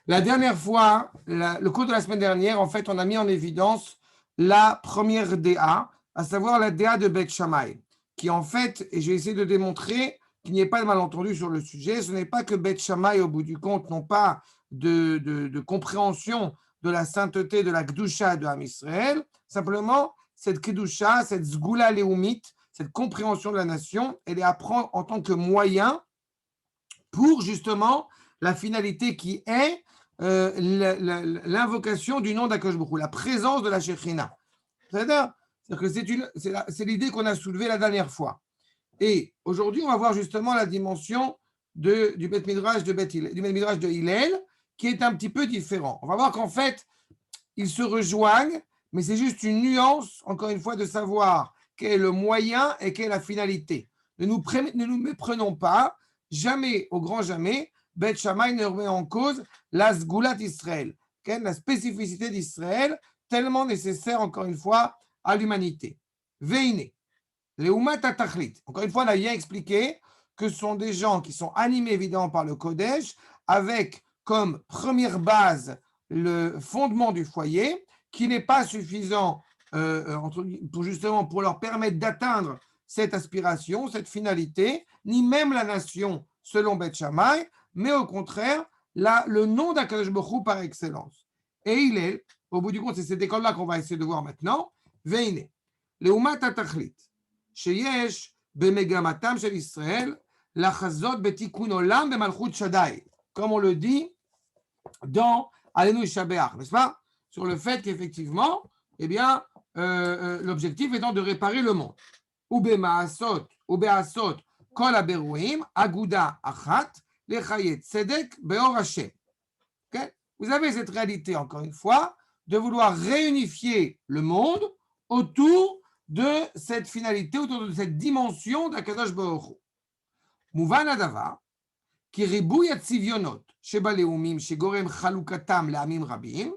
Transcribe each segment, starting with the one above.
La dernière fois, le cours de la semaine dernière, en fait, on a mis en évidence la première DA, à savoir la DA de Beth Shammai, qui en fait, et j'ai essayé de démontrer qu'il n'y ait pas de malentendu sur le sujet, ce n'est pas que Beth Shammai, au bout du compte, n'ont pas de compréhension de la sainteté de la Kedusha de Ham Israël, simplement, cette Kedusha, cette Zgoula Leumit, cette compréhension de la nation, elle est à prendre en tant que moyen pour justement la finalité qui est l'invocation du nom d'Akadosh Baruch Hu, la présence de la Shekhinah. C'est-à-dire que c'est l'idée qu'on a soulevée la dernière fois. Et aujourd'hui, on va voir justement la dimension du Beth Midrash de Hillel, qui est un petit peu différent. On va voir qu'en fait, ils se rejoignent, mais c'est juste une nuance, encore une fois, de savoir quel est le moyen et quelle est la finalité. Ne nous méprenons pas, jamais, au grand jamais, Beth Shammai ne remet en cause la Sgoulat d'Israël, la spécificité d'Israël, tellement nécessaire, encore une fois, à l'humanité. Veine, les Umat Atachlit. Encore une fois, on a bien expliqué que ce sont des gens qui sont animés évidemment par le Kodesh, avec comme première base le fondement du foyer, qui n'est pas suffisant pour leur permettre d'atteindre cette aspiration, cette finalité, ni même la nation selon Beth Shammai, mais au contraire, le nom d'Akadosh Baruch Hu par excellence. Et il est, au bout du compte, c'est cette école-là qu'on va essayer de voir maintenant, Veine, Leumat Atachlit, Sheyesh Bemegamatam Shel Israël, Lachazot Betikun Olam Bemalchut Shaddai, comme on le dit dans Alenu Shabeach, n'est-ce pas? Sur le fait qu'effectivement, eh bien, l'objectif étant de réparer le monde. Ubeasot, Kol Aberuim, Aguda Achat, Lechayet Tzedek Beor Hashem. Vous avez cette réalité, encore une fois, de vouloir réunifier le monde autour de cette finalité, autour de cette dimension d'Akadosh Baruch Hu. Mouvan Adava, כי ריבוי הצביונות שבלאומים שגורם חלוקתם לעמים רבים,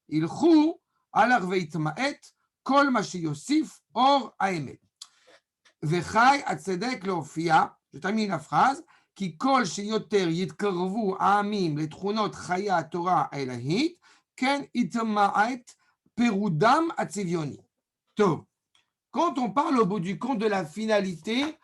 ילכו הלך ויתמעט כל מה שיוסיף אור האמת. וחי הצדק להופיע, שתמיד הפרז, כי כל שיותר יתקרבו העמים לתכונות חיי התורה האלוהית, כן יתמעט פירודם הצביוני. טוב, quand on parle au bout du compte de la finalité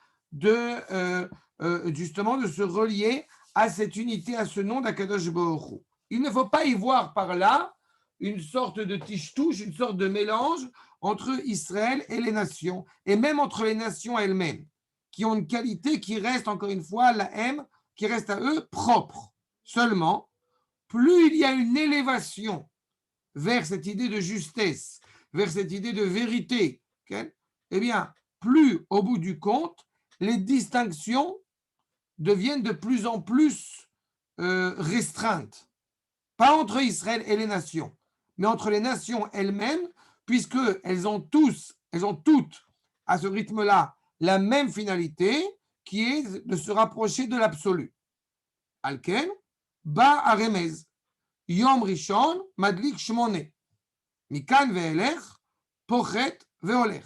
justement de se relier à cette unité, à ce nom d'Akadosh Baruch Hu. Il ne faut pas y voir par là une sorte de tiche-touche, une sorte de mélange entre Israël et les nations, et même entre les nations elles-mêmes, qui ont une qualité qui reste, encore une fois, la M, qui reste à eux propre. Seulement, plus il y a une élévation vers cette idée de justesse, vers cette idée de vérité, eh bien, plus, au bout du compte, les distinctions deviennent de plus en plus restreintes. Pas entre Israël et les nations, mais entre les nations elles-mêmes, puisqu'elles ont toutes, à ce rythme-là, la même finalité, qui est de se rapprocher de l'absolu. Alken, ba aremez, yom rishon, madlik shmone, mikan ve'elech, pochet ve'olech.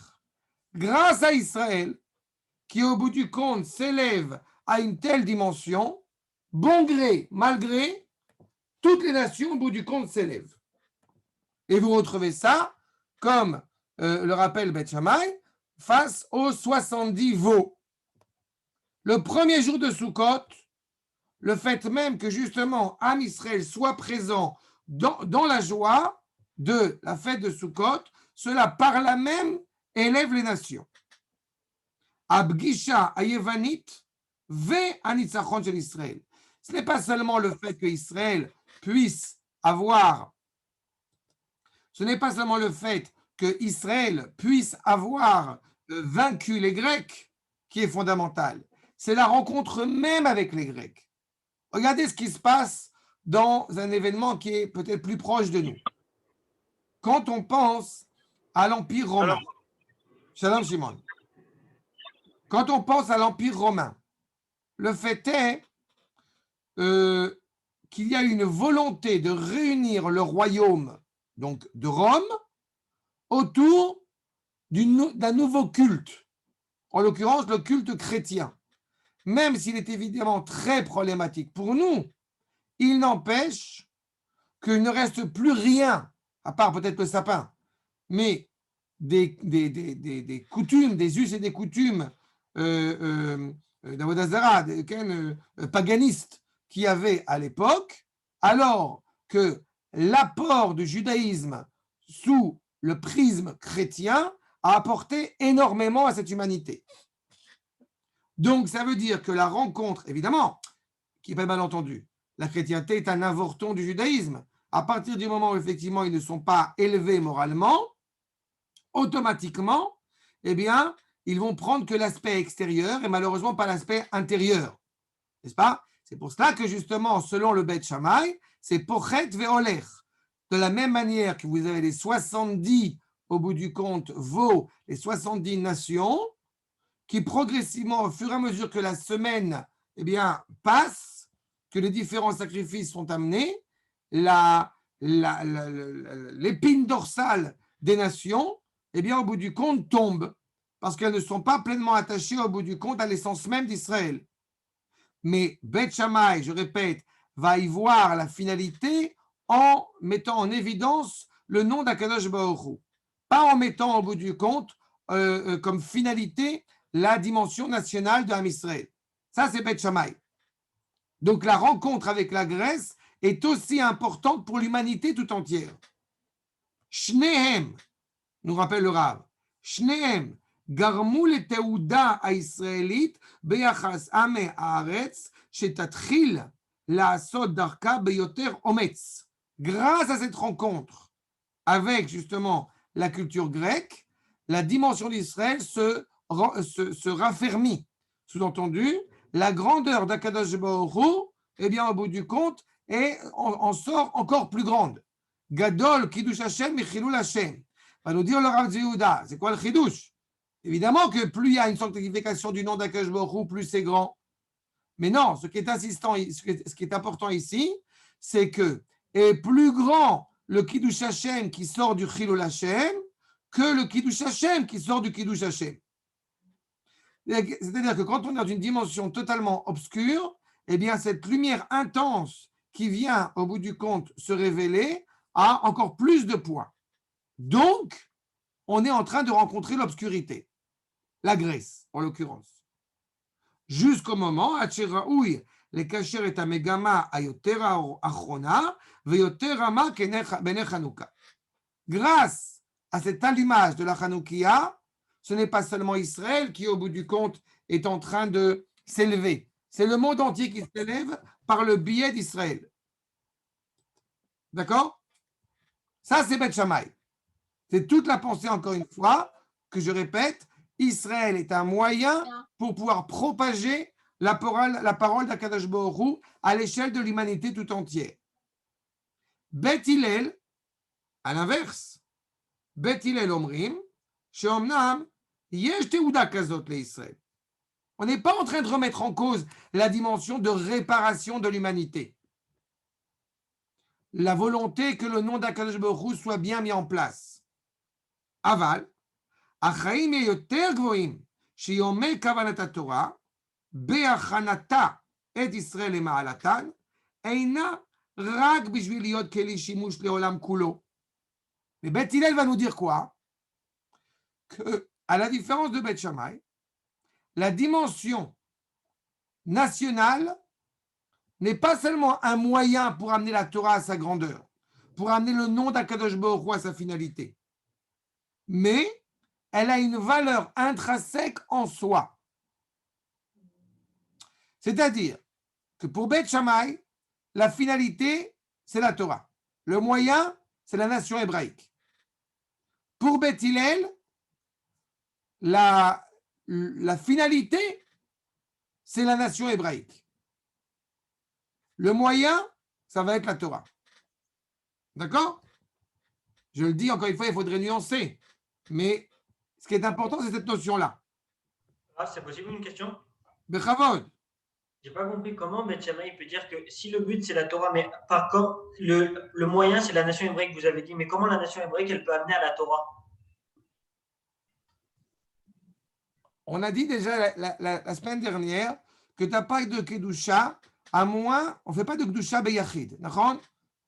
Grâce à Israël, qui au bout du compte s'élève à une telle dimension, bon gré, mal gré, toutes les nations au bout du compte s'élèvent. Et vous retrouvez ça, comme le rappelle Beth Shammai, face aux 70 veaux. Le premier jour de Sukkot, le fait même que justement Am Israël soit présent dans la joie de la fête de Sukkot, cela par là même élève les nations. Abgisha Ayevanit ve Anitzachon shel Israël. Ce n'est pas seulement le fait que Israël puisse avoir, vaincu les Grecs qui est fondamental. C'est la rencontre même avec les Grecs. Regardez ce qui se passe dans un événement qui est peut-être plus proche de nous. Quand on pense à l'Empire romain, Shalom Shimon, quand on pense à l'Empire romain, le fait est qu'il y a une volonté de réunir le royaume donc de Rome autour d'un nouveau culte, en l'occurrence le culte chrétien. Même s'il est évidemment très problématique pour nous, il n'empêche qu'il ne reste plus rien, à part peut-être le sapin, mais des coutumes, des us et des coutumes d'Avodah Zarah, paganistes qu'il y avait à l'époque, alors que l'apport du judaïsme sous le prisme chrétien a apporté énormément à cette humanité. Donc, ça veut dire que la rencontre, évidemment, qui n'est pas mal entendu, la chrétienté est un avorton du judaïsme. À partir du moment où, effectivement, ils ne sont pas élevés moralement, automatiquement, eh bien, ils vont prendre que l'aspect extérieur et malheureusement pas l'aspect intérieur. N'est-ce pas? C'est pour cela que, justement, selon le Beth Shammai, c'est pochet ve'oler. De la même manière que vous avez les 70, au bout du compte, les 70 nations, qui progressivement, au fur et à mesure que la semaine eh bien, passe, que les différents sacrifices sont amenés, l'épine dorsale des nations, eh bien, au bout du compte, tombe, parce qu'elles ne sont pas pleinement attachées, au bout du compte, à l'essence même d'Israël. Mais Beth Shammai, je répète, va y voir la finalité en mettant en évidence le nom d'Akadosh Baruch Hu, pas en mettant au bout du compte comme finalité la dimension nationale de Israël. Ça, c'est Beth Shammai. Donc, la rencontre avec la Grèce est aussi importante pour l'humanité tout entière. Shnehem, nous rappelle le Rav, Shnehem, גרמו לתעודה הישראלית ביחס עמי הארץ שתתחיל לעשות דרכה ביותר אומץ. Grâce à cette rencontre avec justement la culture grecque, la dimension d'Israël se raffermit. Sous-entendu, la grandeur d'Akadosh Baruch Hu, eh bien, au bout du compte, en sort encore plus grande. Gadol Kiddush Hashem et Chilul Hashem. Va nous dire le Rav Yehuda, c'est quoi le Chidush? Évidemment que plus il y a une sanctification du nom d'Akadosh Baruch Hu, plus c'est grand. Mais non, ce qui est important ici, c'est que est plus grand le Kiddush Hashem qui sort du Chilul Hashem que le Kiddush Hashem qui sort du Kiddush Hashem. C'est-à-dire que quand on est dans une dimension totalement obscure, eh bien cette lumière intense qui vient au bout du compte se révéler a encore plus de poids. Donc, on est en train de rencontrer l'obscurité, la Grèce en l'occurrence. Jusqu'au moment, Hacheraoui, les kasher et amegama ayotera achrona, veyoterama bene Hanouka. Grâce à cet allumage de la Hanoukia, ce n'est pas seulement Israël qui, au bout du compte, est en train de s'élever. C'est le monde entier qui s'élève par le biais d'Israël. D'accord? Ça, c'est Beth Shammai. C'est toute la pensée, encore une fois, que je répète, Israël est un moyen pour pouvoir propager la parole d'Akadosh Baruch Hu à l'échelle de l'humanité tout entière. Beth Hillel, à l'inverse, Beth Hillel omrim, sheomnam yesh teuda kazot leIsraël. On n'est pas en train de remettre en cause la dimension de réparation de l'humanité. La volonté que le nom d'Akadosh Baruch Hu soit bien mis en place. Aval, החיים יהיו יותר גבוהים שיומי כוונת התורה בהכנתה את ישראל למעלתן אינה רק בשביל להיות כלי שימוש לעולם כולו. Mais Beth Hillel va nous dire quoi? Que, à la différence de Beth Shammai, la dimension nationale n'est pas seulement un moyen pour amener la Torah à sa grandeur, pour amener le nom d'Akadosh Baruch Hu à sa finalité, mais elle a une valeur intrinsèque en soi. C'est-à-dire que pour Beth Shammai, la finalité, c'est la Torah. Le moyen, c'est la nation hébraïque. Pour Beth Hillel, la finalité, c'est la nation hébraïque. Le moyen, ça va être la Torah. D'accord? Je le dis encore une fois, il faudrait nuancer. Mais ce qui est important, c'est cette notion-là. Ah, c'est possible une question? Bechavod. J'ai pas compris comment Beth Shammai peut dire que si le but c'est la Torah, mais par contre, le moyen c'est la nation hébraïque, vous avez dit, mais comment la nation hébraïque elle peut amener à la Torah? On a dit déjà la semaine dernière que tu n'as pas de Kedusha à moins, on ne fait pas de Gdusha Beyachid.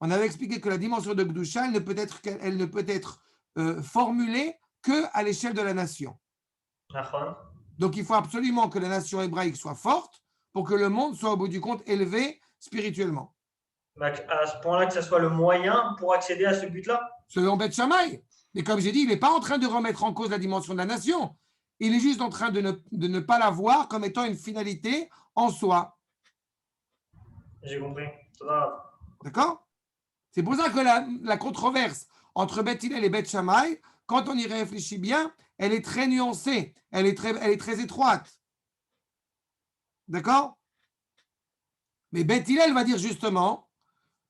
On avait expliqué que la dimension de Gdusha, elle ne peut être formulée qu'à l'échelle de la nation. Donc il faut absolument que la nation hébraïque soit forte pour que le monde soit au bout du compte élevé spirituellement. À ce point-là, que ce soit le moyen pour accéder à ce but-là. Selon Beth Shammai. Mais comme j'ai dit, il n'est pas en train de remettre en cause la dimension de la nation. Il est juste en train de ne pas la voir comme étant une finalité en soi. J'ai compris. D'accord? C'est pour ça que la controverse entre Beth Hillel et Beth Shammai, quand on y réfléchit bien, elle est très nuancée, elle est très étroite. D'accord? Mais Beth Hillel va dire justement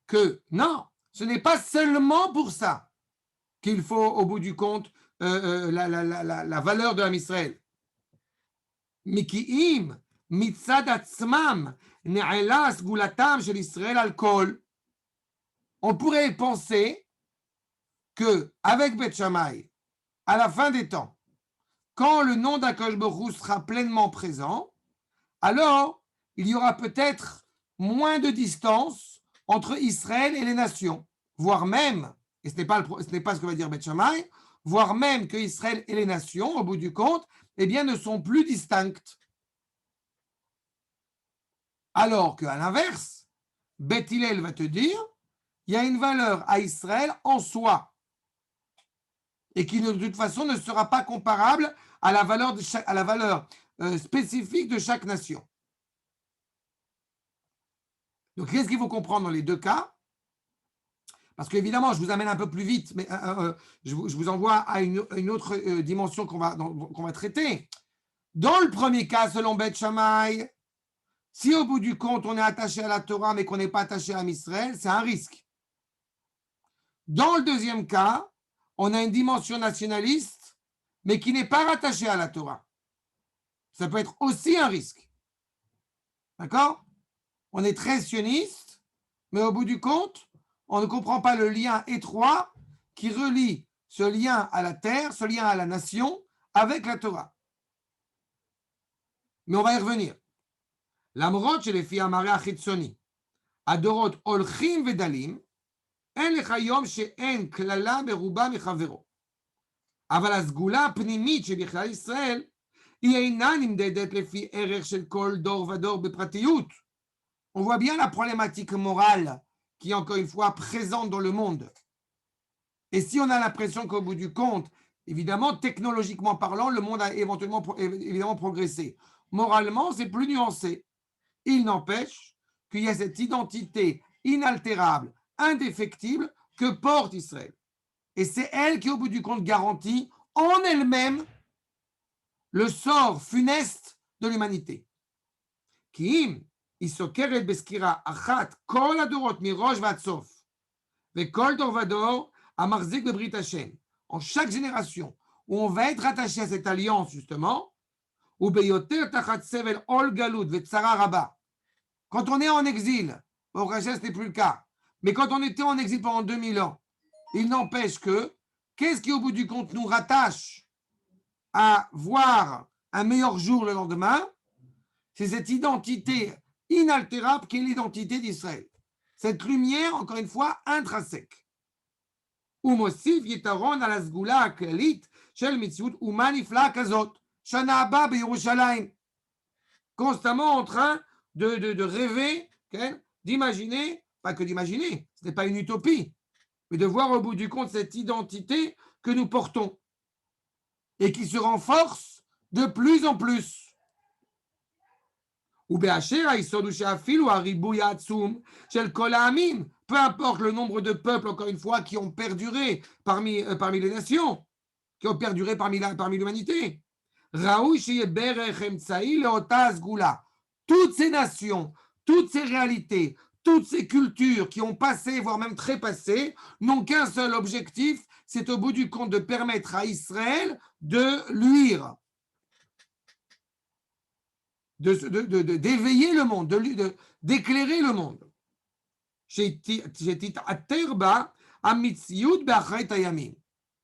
que non, ce n'est pas seulement pour ça qu'il faut, au bout du compte, la valeur de l'âme Israël. Mais qui im mitzad atzmam ne'ela sgulatam shel Israël al kol. On pourrait penser que avec Beth Shammai, à la fin des temps, quand le nom d'Akadosh Baruch Hu sera pleinement présent, alors il y aura peut-être moins de distance entre Israël et les nations, voire même, et ce n'est pas ce que va dire Beth Shammai, voire même que Israël et les nations, au bout du compte, eh bien, ne sont plus distinctes. Alors qu'à l'inverse, Beth Hillel va te dire, il y a une valeur à Israël en soi, et qui de toute façon ne sera pas comparable à la valeur, spécifique de chaque nation. Donc, qu'est-ce qu'il faut comprendre dans les deux cas? Parce qu'évidemment, je vous amène un peu plus vite, mais je vous envoie à une autre dimension qu'on va traiter. Dans le premier cas, selon Beth Shammai, si au bout du compte, on est attaché à la Torah, mais qu'on n'est pas attaché à Israël, c'est un risque. Dans le deuxième cas, on a une dimension nationaliste, mais qui n'est pas rattachée à la Torah. Ça peut être aussi un risque. D'accord? On est très sioniste, mais au bout du compte, on ne comprend pas le lien étroit qui relie ce lien à la terre, ce lien à la nation, avec la Torah. Mais on va y revenir. L'amrot chez les filles amaré achitzoni, adorot olchim vedalim, en lechayom she'en klala beruba mechavero. אבל הסגולה הפנימית שבכלל ישראל היא אינה נמדדת לפי ערך של כל דור ודור בפרטיות. On voit bien la problématique morale qui est encore une fois présente dans le monde. Et si on a l'impression qu'au bout du compte, évidemment, technologiquement parlant, le monde a évidemment progressé. Moralement, c'est plus nuancé. Il n'empêche qu'il y a cette identité inaltérable, indéfectible que porte Israël. Et c'est elle qui, au bout du compte, garantit en elle-même le sort funeste de l'humanité. Qui היא סוקרת בסקירה אחת כל הדורות מראש ועד סוף, וכל דור ודור המחזיק בברית השם. En chaque génération, où on va être attaché à cette alliance, justement, וביותר תחת סבל עול גלות וצרה רבה. Quand on est en exil, au Rachel, ce n'est plus le cas, mais quand on était en exil pendant 2000 ans, il n'empêche que, qu'est-ce qui, au bout du compte, nous rattache à voir un meilleur jour le lendemain? C'est cette identité inaltérable qui est l'identité d'Israël. Cette lumière, encore une fois, intrinsèque. ומוסיף יתרון על הסגולה הכללית של מציאות אומה נפלאה כזאת, שנה הבאה בירושלים. Constamment en train de rêver, d'imaginer, pas que d'imaginer, ce n'est pas une utopie, mais de voir au bout du compte cette identité que nous portons et qui se renforce de plus en plus. ובאשר היסוד הוא שאפילו הריבוי העצום של כל העמים, peu importe le nombre de peuples, encore une fois, qui ont perduré parmi les nations, qui ont perduré parmi l'humanité. ראוי שיהיה ברך אמצעי לאותה הסגולה. Toutes ces nations, toutes ces réalités, toutes ces cultures qui ont passé, voire même trépassé, n'ont qu'un seul objectif, c'est au bout du compte de permettre à Israël de luire, d'éveiller le monde, d'éclairer le monde.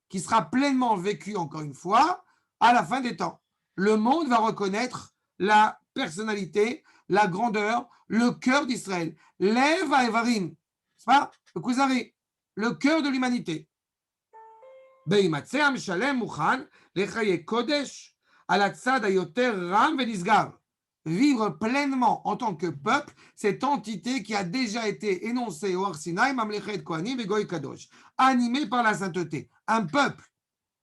Qui sera pleinement vécu, encore une fois, à la fin des temps. Le monde va reconnaître la personnalité, la grandeur, le cœur d'Israël. Lev Evarim, c'est pas le Kuzari, le cœur de l'humanité. בהימצא המשלם מוכן לחיי קודש על הצד היותר רם ונסגר. Vivre pleinement en tant que peuple cette entité qui a déjà été énoncée au Har Sinaï, Mamlechet Kohanim et Goy Kadosh, animée par la sainteté. Un peuple.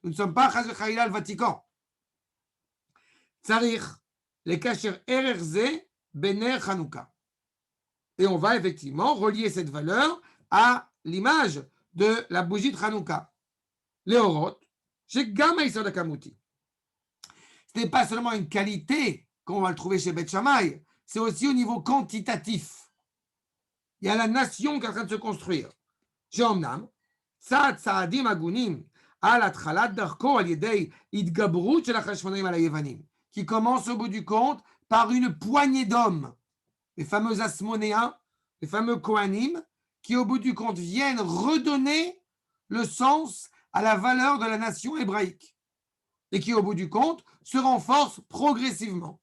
Nous ne sommes pas Chaz v'Chaïla le Vatican. Tzarich les kasher ererze bener Hanouka. Et on va effectivement relier cette valeur à l'image de la bougie de Hanouka. Léorot, chez Gama Yisod Akamuti. Ce n'est pas seulement une qualité qu'on va le trouver chez Beth Shammai, c'est aussi au niveau quantitatif. Il y a la nation qui est en train de se construire. Chez Omnam, Tzad Tzaadim Agunim, al Atchalat Darko al Yedei Idgabrut shel HaChashmonaim al Yevanim, qui commence au bout du compte par une poignée d'hommes, les fameux Asmonéens, les fameux Kohanim, qui au bout du compte viennent redonner le sens à la valeur de la nation hébraïque et qui, au bout du compte, se renforce progressivement.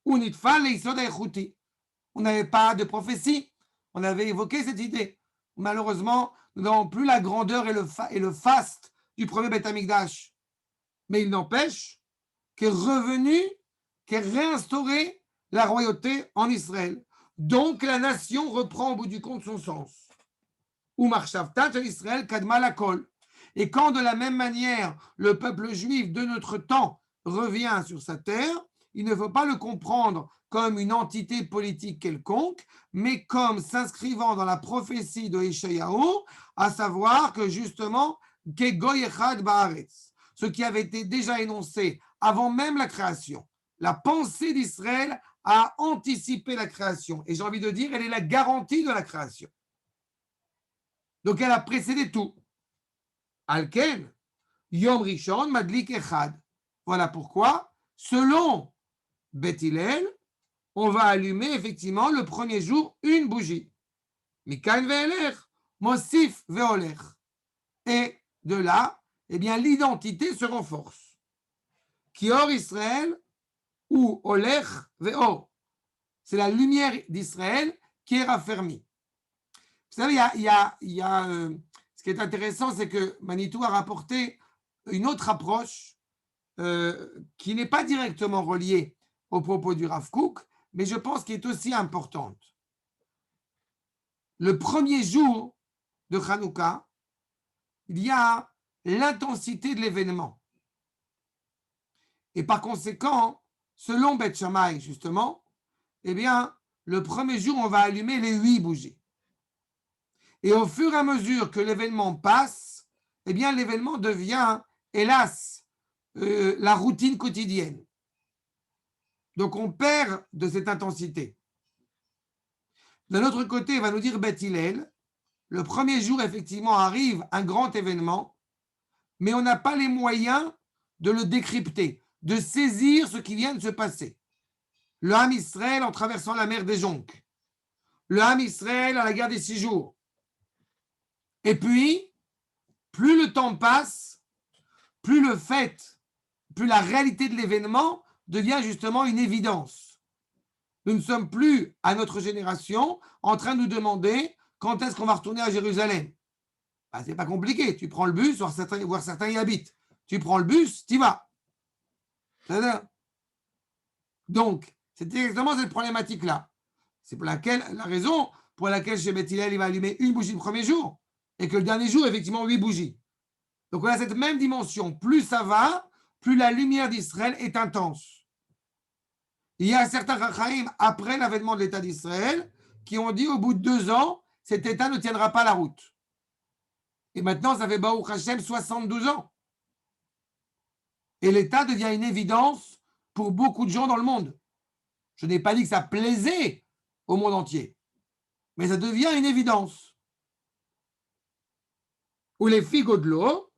On n'avait pas de prophétie, on avait évoqué cette idée. Malheureusement, nous n'avons plus la grandeur et le faste du premier Beth Amikdash. Mais il n'empêche qu'est revenu, qu'est réinstaurée la royauté en Israël. Donc la nation reprend au bout du compte son sens. Ou Marshavtat Israël Kadma Lakol. Et quand de la même manière le peuple juif de notre temps revient sur sa terre, il ne faut pas le comprendre comme une entité politique quelconque, mais comme s'inscrivant dans la prophétie de Ishayahu, à savoir que justement, Kegoy Echad Baaretz, ce qui avait été déjà énoncé avant même la création. La pensée d'Israël a anticipé la création. Et j'ai envie de dire, elle est la garantie de la création. Donc elle a précédé tout. Alken, Yom Rishon, Madlik Echad. Voilà pourquoi, selon Beth Hillel, on va allumer effectivement le premier jour une bougie. Mikain ve'elech, Mosif ve'olech. Et de là, eh bien, l'identité se renforce. Kior Israël ou Olech ve'or. C'est la lumière d'Israël qui est raffermie. Vous savez, ce qui est intéressant, c'est que Manitou a rapporté une autre approche qui n'est pas directement reliée aux propos du Rav Kook, mais je pense qu'elle est aussi importante. Le premier jour de Hanouka, il y a l'intensité de l'événement. Et par conséquent, selon Beth Shammai, justement, eh bien, le premier jour, on va allumer les 8 bougies. Et au fur et à mesure que l'événement passe, eh bien, l'événement devient, hélas, la routine quotidienne. Donc, on perd de cette intensité. D'un autre côté, il va nous dire Beth Hillel, le premier jour, effectivement, arrive un grand événement, mais on n'a pas les moyens de le décrypter, de saisir ce qui vient de se passer. Le Ham Israël en traversant la mer des Jonques, le Ham Israël à la guerre des 6 jours. Et puis, plus le temps passe, plus la réalité de l'événement devient justement une évidence. Nous ne sommes plus, à notre génération, en train de nous demander quand est-ce qu'on va retourner à Jérusalem. Ben, c'est pas compliqué. Tu prends le bus, voir certains y habitent. Tu prends le bus, tu y vas. Donc, c'est exactement cette problématique-là. C'est la raison pour laquelle chez Beth Hillel, il va allumer une bougie le premier jour et que le dernier jour, effectivement, 8 bougies. Donc, on a cette même dimension. Plus ça va, plus la lumière d'Israël est intense. Il y a certains Rachaim, après l'avènement de l'État d'Israël, qui ont dit au bout de 2 ans, cet État ne tiendra pas la route. Et maintenant, ça fait Baruch Hashem 72 ans. Et l'État devient une évidence pour beaucoup de gens dans le monde. Je n'ai pas dit que ça plaisait au monde entier, mais ça devient une évidence. Ou les figos de l'eau,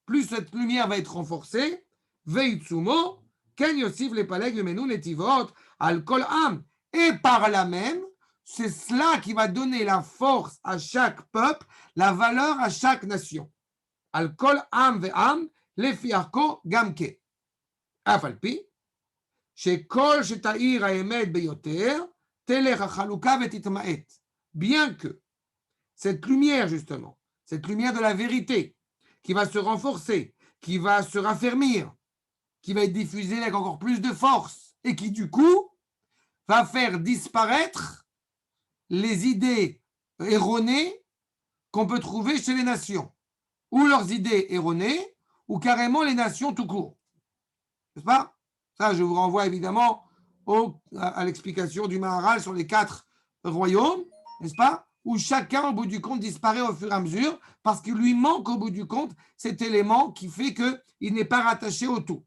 plus cette lumière va être renforcée, veitsumo, ken yosif les paleg menu netivot, al kol am. Et par là même, c'est cela qui va donner la force à chaque peuple, la valeur à chaque nation. Al kol am ve am, lefi arko gamke. Afalpi, שכל שתאיר האמת ביותר, תלך החלוקה ותתמעט. Bien que cette lumière, justement, cette lumière de la vérité, qui va se renforcer, qui va se raffermir, qui va être diffusée avec encore plus de force, et qui, du coup, va faire disparaître les idées erronées qu'on peut trouver chez les nations, ou leurs idées erronées, ou carrément les nations tout court. N'est-ce pas? Ça, je vous renvoie évidemment à l'explication du Maharal sur les 4 royaumes, n'est-ce pas? Où chacun, au bout du compte, disparaît au fur et à mesure, parce qu'il lui manque, au bout du compte, cet élément qui fait qu'il n'est pas rattaché au tout.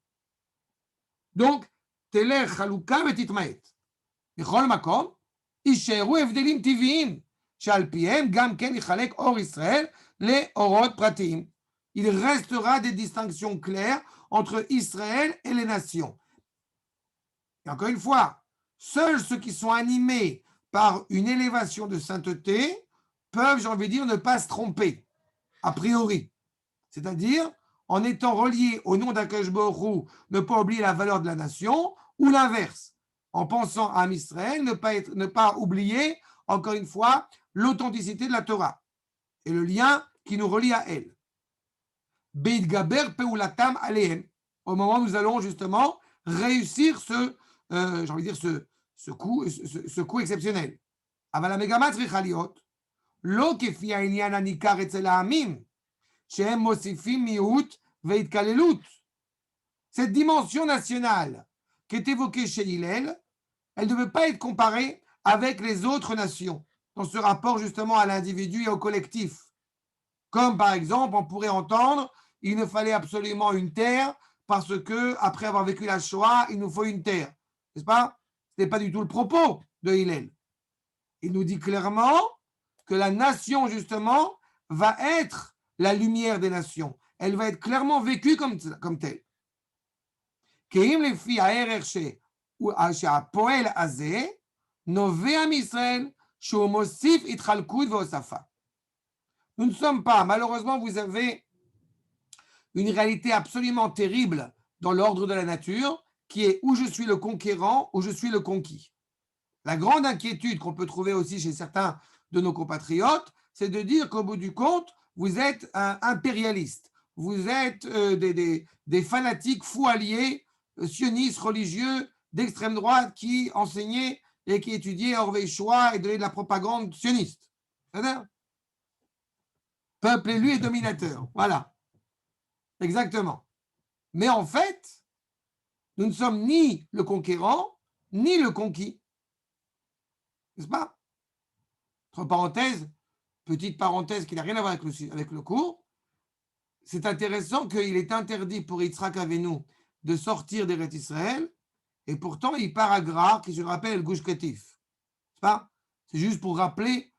Donc, Telech Chaluka Betitmaet. בכל מקום, יישארו הבדלים טבעיים, שעל פיהם גם כן יחלק אור ישראל לאורות פרטיים. Il restera des distinctions claires entre Israël et les nations. Et encore une fois, seuls ceux qui sont animés par une élévation de sainteté peuvent, j'ai envie de dire, ne pas se tromper, a priori. C'est-à-dire, en étant reliés au nom d'Akadosh Baruch Hu, ne pas oublier la valeur de la nation, ou l'inverse. En pensant à Israël, ne pas oublier, encore une fois, l'authenticité de la Torah et le lien qui nous relie à elle. Beidgaber peulatam alehem. Au moment où nous allons justement réussir j'ai envie de dire ce coup exceptionnel. אבל המגמה צריכה להיות לא כפי העניין הניכר אצל העמים, שהם מוסיפים מיעוט והתקללות. Cette dimension nationale qui est évoquée chez Hillel, elle ne veut pas être comparée avec les autres nations dans ce rapport justement à l'individu et au collectif. Comme par exemple, on pourrait entendre, il ne fallait absolument une terre parce que après avoir vécu la Shoah, il nous faut une terre. N'est-ce pas? Ce n'est pas du tout le propos de Hillel. Il nous dit clairement que la nation, justement, va être la lumière des nations. Elle va être clairement vécue comme telle. כי אם לפי הערך שהפועל הזה נובע מישראל שהוא מוסיף התחלקות והוספה. Nous ne sommes pas, malheureusement, vous avez une réalité absolument terrible dans l'ordre de la nature qui est où je suis le conquérant, où je suis le conquis. La grande inquiétude qu'on peut trouver aussi chez certains de nos compatriotes, c'est de dire qu'au bout du compte, vous êtes un impérialiste, vous êtes des fanatiques fous alliés, sionistes religieux d'extrême droite qui enseignaient et qui étudiaient Orvei Shoah et donnaient de la propagande sioniste. C'est-à-dire, peuple élu et dominateur. Voilà. Exactement. Mais en fait, nous ne sommes ni le conquérant, ni le conquis. N'est-ce pas? Entre parenthèses, petite parenthèse qui n'a rien à voir avec le cours, c'est intéressant qu'il est interdit pour Yitzhak Avinu de sortir d'Eretz Israël, et pourtant il part à Grar, qui je le rappelle est le Gush Katif. C'est juste pour rappeler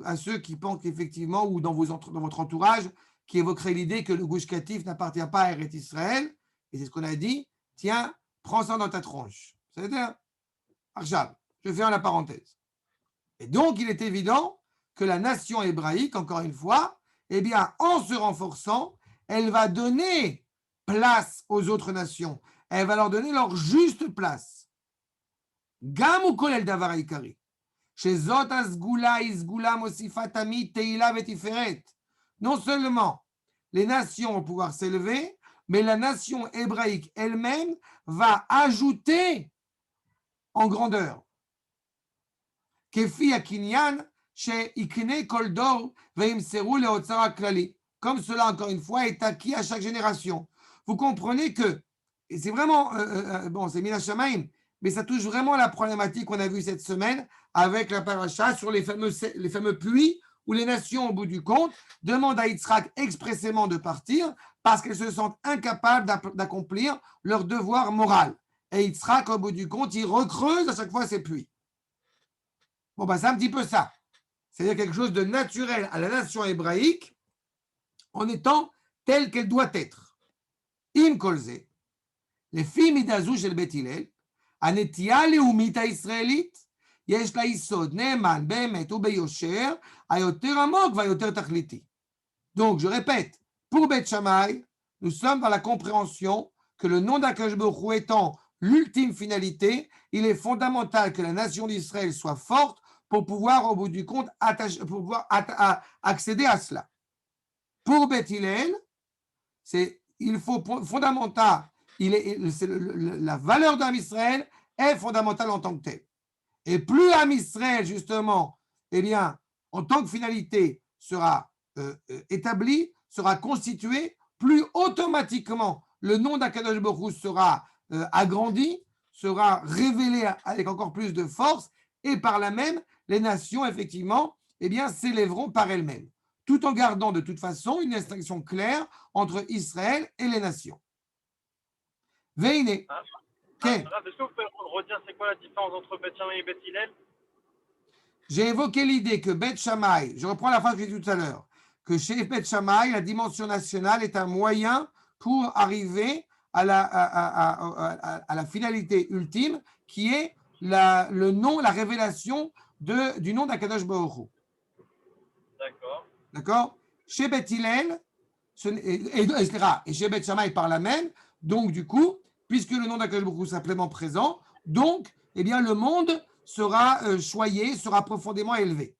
à ceux qui pensent qu'effectivement, ou dans votre entourage, qui évoquerait l'idée que le Gush Katif n'appartient pas à Eretz Israël, et c'est ce qu'on a dit, tiens, prends ça dans ta tronche. C'est-à-dire, Arshab, je ferme la parenthèse. Et donc, il est évident que la nation hébraïque, encore une fois, eh bien, en se renforçant, elle va donner place aux autres nations. Elle va leur donner leur juste place. Gam ou kolel davar haikari. Shezot asgula isgula mosifat tamid teila vetiferet. Non seulement les nations vont pouvoir s'élever, mais la nation hébraïque elle-même va ajouter en grandeur. Kefi akinyan sheikne kol dor veimseru leotzar haklali. Comme cela, encore une fois, est acquis à chaque génération. Vous comprenez que, et c'est vraiment, bon, c'est Mina Shamaim, mais ça touche vraiment la problématique qu'on a vue cette semaine avec la paracha sur les fameux puits où les nations, au bout du compte, demandent à Yitzhak expressément de partir parce qu'elles se sentent incapables d'accomplir leur devoir moral. Et Yitzhak, au bout du compte, il recreuse à chaque fois ses puits. Bon, ben, c'est un petit peu ça. C'est-à-dire quelque chose de naturel à la nation hébraïque en étant telle qu'elle doit être. Im kolze, les filles midazou shel Bet Hillel, הנטייה הלאומית הישראלית, יש לה יסוד נאמן באמת וביושר, היותר עמוק והיותר תכליתי. Donc, je répète, pour Bet Shammai, nous sommes dans la compréhension que le nom d'Akadosh Baruch Hu étant l'ultime finalité, il est fondamental que la nation d'Israël soit forte pour pouvoir, au bout du compte, pour pouvoir accéder à cela. Pour Beth Hillel, il faut fondamental, la valeur d'Am Israël est fondamentale en tant que telle. Et plus Am Israël, justement, eh bien, en tant que finalité, sera établi, sera constitué, plus automatiquement le nom d'Akadosh Baruch Hu sera agrandi, sera révélé avec encore plus de force, et par là même, les nations, effectivement, eh bien, s'élèveront par elles-mêmes, tout en gardant de toute façon une distinction claire entre Israël et les nations. Veine. Est-ce que vous pouvez redire c'est quoi la différence entre Beth Shammai et Beth Hillel? J'ai évoqué l'idée que Beth Shammai, je reprends la phrase que j'ai dit tout à l'heure, que chez Beth Shammai, la dimension nationale est un moyen pour arriver à la finalité ultime, qui est le nom, la révélation du nom d'Akadosh Baruch Hu. D'accord. D'accord. Chez Beth Hillel, et chez Beth Shammai par la même, donc du coup, puisque le nom d'Akadosh Baruch Hu est simplement présent, donc, eh bien, le monde sera choyé, sera profondément élevé.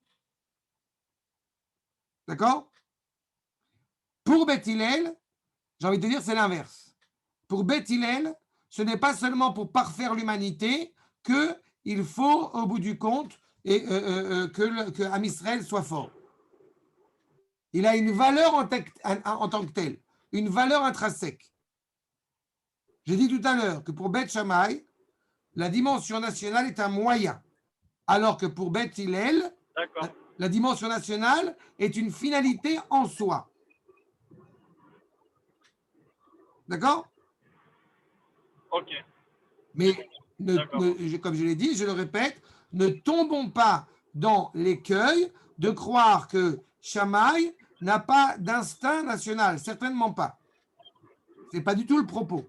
D'accord? Pour Beth Hillel, j'ai envie de te dire, c'est l'inverse. Pour Beth Hillel, ce n'est pas seulement pour parfaire l'humanité qu'il faut, au bout du compte, que Am Israël soit fort. Il a une valeur en tant que telle, une valeur intrinsèque. J'ai dit tout à l'heure que pour Beth Shammai, la dimension nationale est un moyen, alors que pour Beth Hillel, la dimension nationale est une finalité en soi. D'accord? Ok. Mais, comme je l'ai dit, je le répète, ne tombons pas dans l'écueil de croire que Shammai n'a pas d'instinct national. Certainement pas. Ce n'est pas du tout le propos.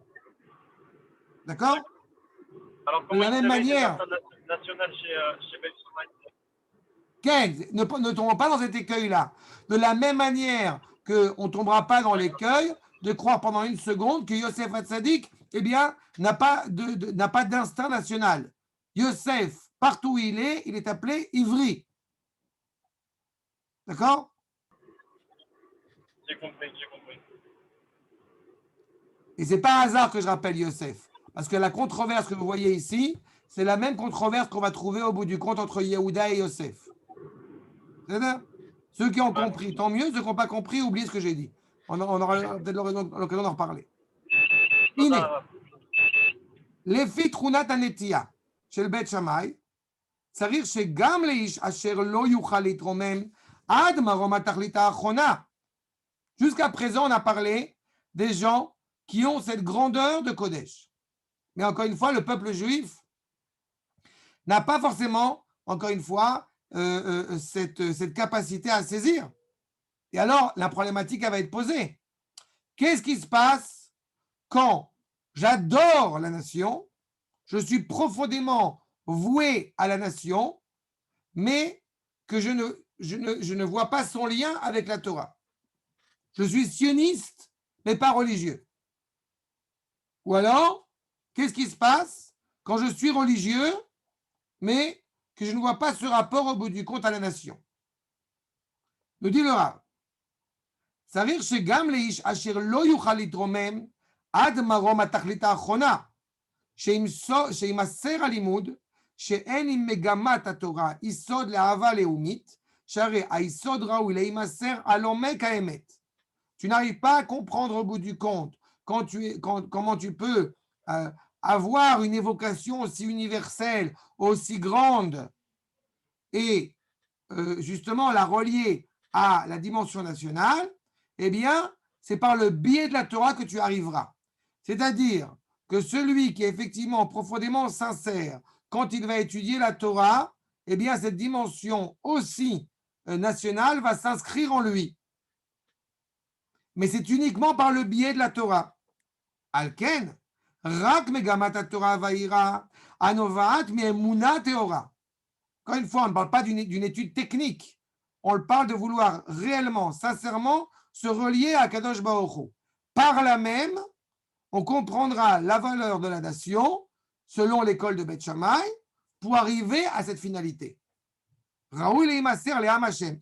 D'accord? Alors, de la même manière. National chez Beth Shammai. Ne tombons pas dans cet écueil-là. De la même manière qu'on ne tombera pas dans l'écueil de croire pendant une seconde que Yosef Hatzadik, eh bien, n'a pas d'instinct national. Yosef, partout où il est appelé Ivri. D'accord? J'ai compris. Et ce n'est pas un hasard que je rappelle Yosef. Parce que la controverse que vous voyez ici, c'est la même controverse qu'on va trouver au bout du compte entre Yehuda et Yosef. C'est-à-dire, ceux qui ont compris, tant mieux. Ceux qui n'ont pas compris, oubliez ce que j'ai dit. On aura peut-être l'occasion d'en reparler. לפי תכונת הנטייה של בית שמאי, צריך שגם לאיש אשר לא יוכל להתרומם עד מרום התכלית האחרונה. Jusqu'à présent, on a parlé des gens qui ont cette grandeur de Kodesh. Mais encore une fois, le peuple juif n'a pas forcément, encore une fois, cette capacité à saisir. Et alors, la problématique elle va être posée. Qu'est-ce qui se passe quand j'adore la nation, je suis profondément voué à la nation, mais que je ne vois pas son lien avec la Torah. Je suis sioniste, mais pas religieux. Ou alors, qu'est-ce qui se passe quand je suis religieux, mais que je ne vois pas ce rapport au bout du compte à la nation? Nous dit le Rav. צריך שגם לאיש אשר לא יוכל להתרומם עד מרום התכלית האחרונה, שימסר הלימוד שאין עם מגמת התורה יסוד לאהבה לאומית, שהרי היסוד ראוי להימסר על עומק האמת. Tu n'arrives pas à comprendre au bout du compte comment tu peux avoir une évocation aussi universelle, aussi grande, et justement la relier à la dimension nationale. Eh bien, c'est par le biais de la Torah que tu arriveras. C'est-à-dire que celui qui est effectivement profondément sincère, quand il va étudier la Torah, eh bien, cette dimension aussi nationale va s'inscrire en lui. Mais c'est uniquement par le biais de la Torah. Alken, rak megamat Torah vaïra, anovat me'emuna teora. Encore une fois, on ne parle pas d'une étude technique. On parle de vouloir réellement, sincèrement, se relier à Kadosh Baruch Hu. Par là même, on comprendra la valeur de la nation selon l'école de Beth Shammai, pour arriver à cette finalité. Raoul et Imaser le Ham Hashem.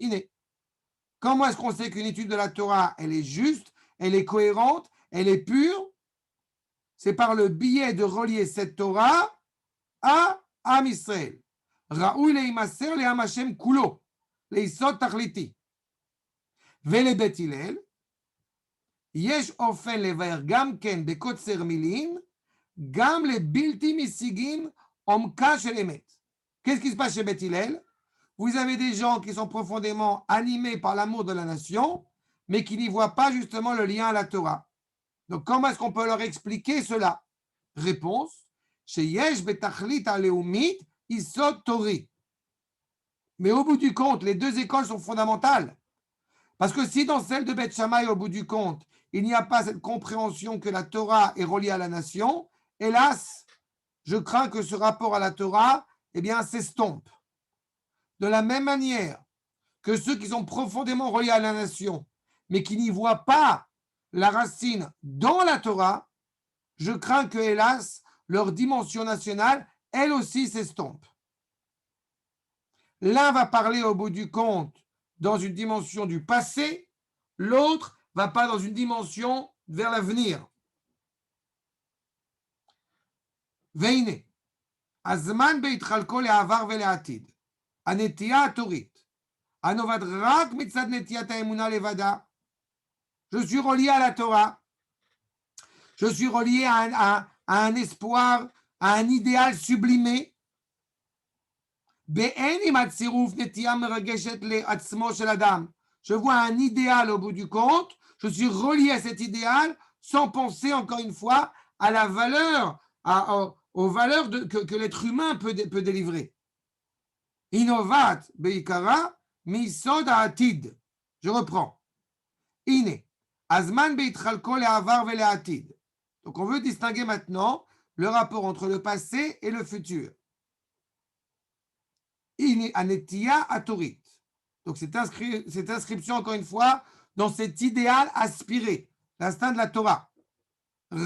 Comment est-ce qu'on sait qu'une étude de la Torah, elle est juste, elle est cohérente, elle est pure? C'est par le biais de relier cette Torah à Am Israël. Raoul et Imaser le Ham Hashem kulo, le Isot Tachliti. Vele Bet Hillel, יש אופן לבאר גם כן בקוצר מילים, גם לבלתי משיגים עומקה של אמת. Qu'est-ce qui se passe chez Beth Hillel? Vous avez des gens qui sont profondément animés par l'amour de la nation, mais qui n'y voient pas justement le lien à la Torah. Donc, comment est-ce qu'on peut leur expliquer cela? Réponse, sheyesh betachlit aleumit isot tori. Mais au bout du compte, les deux écoles sont fondamentales. Parce que si dans celle de Beth Shammai, au bout du compte, il n'y a pas cette compréhension que la Torah est reliée à la nation, hélas, je crains que ce rapport à la Torah, eh bien, s'estompe. De la même manière que ceux qui sont profondément reliés à la nation, mais qui n'y voient pas la racine dans la Torah, je crains que, hélas, leur dimension nationale, elle aussi, s'estompe. L'un va parler au bout du compte dans une dimension du passé, l'autre va pas dans une dimension vers l'avenir. והנה, הזמן בהתחלקו לעבר ולעתיד, הנטייה התורית, הנובעת רק מצד נטיית האמונה לבדה. Je suis relié à la Torah, je suis relié à un espoir, à un idéal sublimé. באין עם הצירוף נטייה מרגשת לעצמו של אדם. Je vois un idéal au bout du compte, je suis relié à cet idéal sans penser encore une fois à la valeur, aux valeurs que l'être humain peut délivrer. Innovat beikara misod ha'atid. Je reprends. Ine, azman beitchalko le'avar ve'le'atid. Donc on veut distinguer maintenant le rapport entre le passé et le futur. Ine anetia atorit. Donc, cette inscription, encore une fois, dans cet idéal aspiré, l'instinct de la Torah. Je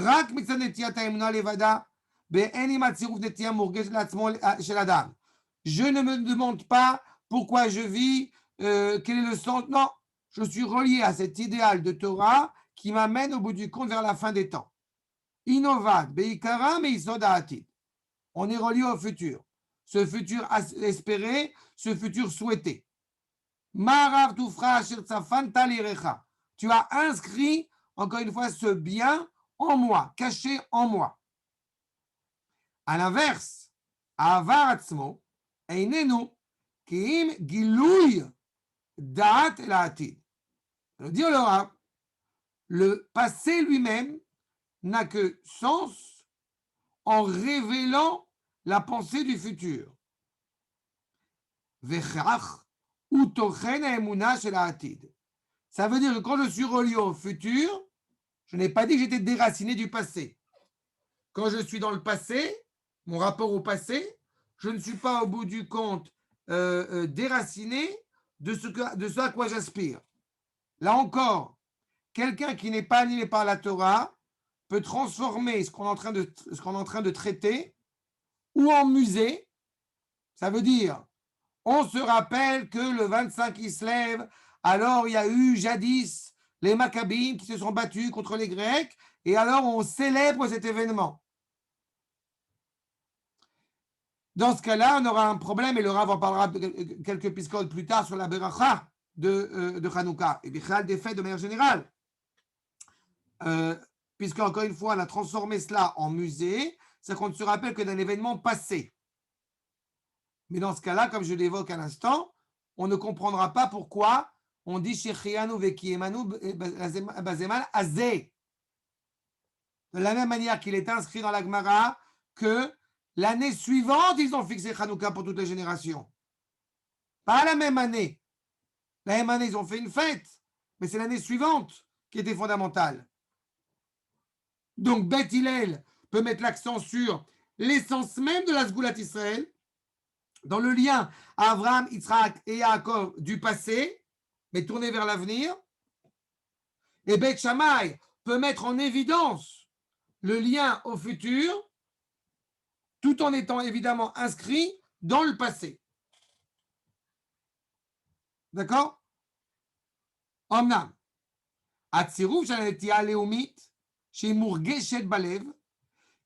ne me demande pas pourquoi je vis, quel est le sens. Non, je suis relié à cet idéal de Torah qui m'amène au bout du compte vers la fin des temps. Innovat, beikara, meisod ha'atid. On est relié au futur. Ce futur espéré, ce futur souhaité. Marav Toufra Shirtsafanta Lirecha. Tu as inscrit, encore une fois, ce bien en moi, caché en moi. À l'inverse, Avar Atzmo, Einenu, Kiim Gilouy Da'at La'atid. Dire le Rav, le passé lui-même n'a que sens en révélant la pensée du futur. Vechach. Ça veut dire que quand je suis relié au futur, je n'ai pas dit que j'étais déraciné du passé. Quand je suis dans le passé, mon rapport au passé, je ne suis pas au bout du compte déraciné de ce à quoi j'aspire. Là encore, quelqu'un qui n'est pas animé par la Torah peut transformer ce qu'on est en train de traiter ou en musée. Ça veut dire on se rappelle que le 25 qui se lève, alors il y a eu jadis les Maccabim qui se sont battus contre les Grecs, et alors on célèbre cet événement. Dans ce cas-là, on aura un problème, et le Rav en parlera quelques piscoles plus tard sur la Beracha de Hanouka, et Bichal des fêtes de manière générale. Puisque, encore une fois, on a transformé cela en musée, c'est qu'on ne se rappelle que d'un événement passé. Mais dans ce cas-là, comme je l'évoque à l'instant, on ne comprendra pas pourquoi on dit Shechianu vekiemanu bazeman azeh. De la même manière qu'il est inscrit dans la Gemara que l'année suivante, ils ont fixé Hanouka pour toutes les générations. Pas la même année. La même année, ils ont fait une fête, mais c'est l'année suivante qui était fondamentale. Donc, Beth Hillel peut mettre l'accent sur l'essence même de la Sgoulat Israël, dans le lien à Abraham, Yitzhak et Yaakov du passé, mais tourné vers l'avenir. Et Beth Shammai peut mettre en évidence le lien au futur, tout en étant évidemment inscrit dans le passé. D'accord? Omnam, הצירוף של הנטייה הלאומית שהיא מורגשת בלב,